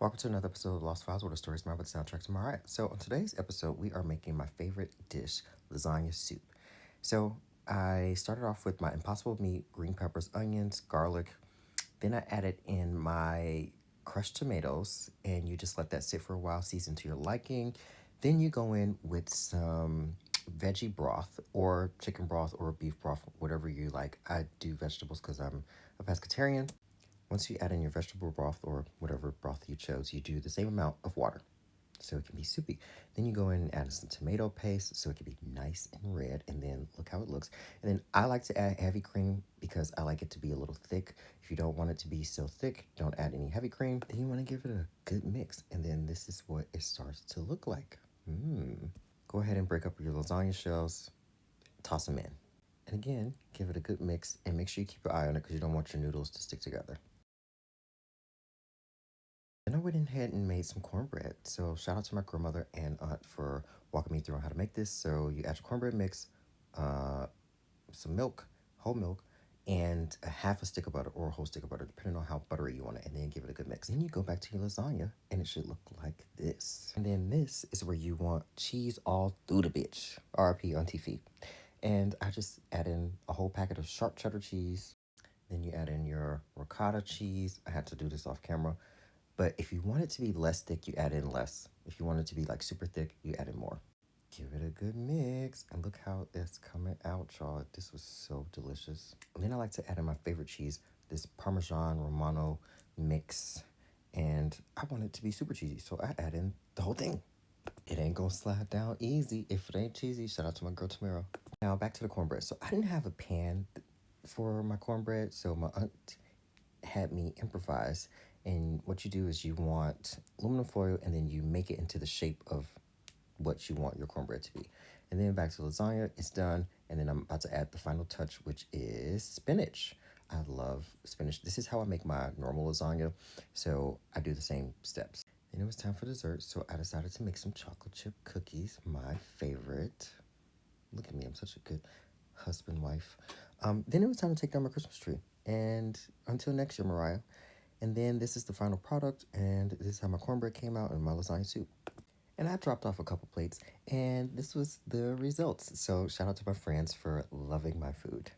Welcome to another episode of Lost Files, where the stories matter, but the soundtracks am alright. So on today's episode, we are making my favorite dish, lasagna soup. So I started off with my impossible meat, green peppers, onions, garlic. Then I added in my crushed tomatoes, and you just let that sit for a while, season to your liking. Then you go in with some veggie broth or chicken broth or beef broth, whatever you like. I do vegetables because I'm a pescatarian. Once you add in your vegetable broth or whatever broth you chose, you do the same amount of water so it can be soupy. Then you go in and add some tomato paste so it can be nice and red, and then look how it looks. And then I like to add heavy cream because I like it to be a little thick. If you don't want it to be so thick, don't add any heavy cream. Then you want to give it a good mix, and then this is what it starts to look like. Go ahead and break up your lasagna shells, toss them in. And again, give it a good mix and make sure you keep your eye on it because you don't want your noodles to stick together. Then I went ahead and made some cornbread. So shout out to my grandmother and aunt for walking me through on how to make this. So you add your cornbread mix, uh, some milk, whole milk, and a half a stick of butter or a whole stick of butter, depending on how buttery you want it, and then give it a good mix. Then you go back to your lasagna, and it should look like this. And then this is where you want cheese all through the bitch. RIP Auntie Fee. And I just add in a whole packet of sharp cheddar cheese. Then you add in your ricotta cheese. I had to do this off camera. But if you want it to be less thick, you add in less. If you want it to be like super thick, you add in more. Give it a good mix. And look how it's coming out, y'all. This was so delicious. And then I like to add in my favorite cheese, this Parmesan Romano mix. And I want it to be super cheesy, so I add in the whole thing. It ain't gonna slide down easy if it ain't cheesy. Shout out to my girl Tamara. Now back to the cornbread. So I didn't have a pan for my cornbread, so my aunt had me improvise. And what you do is you want aluminum foil, and then you make it into the shape of what you want your cornbread to be. And then back to lasagna, it's done. And then I'm about to add the final touch, which is spinach. I love spinach. This is how I make my normal lasagna. So I do the same steps. Then it was time for dessert. So I decided to make some chocolate chip cookies, my favorite. Look at me, I'm such a good husband, wife. Then it was time to take down my Christmas tree. And until next year, Mariah. And then this is the final product, and this is how my cornbread came out and my lasagna soup. And I dropped off a couple plates, and this was the results. So shout out to my friends for loving my food.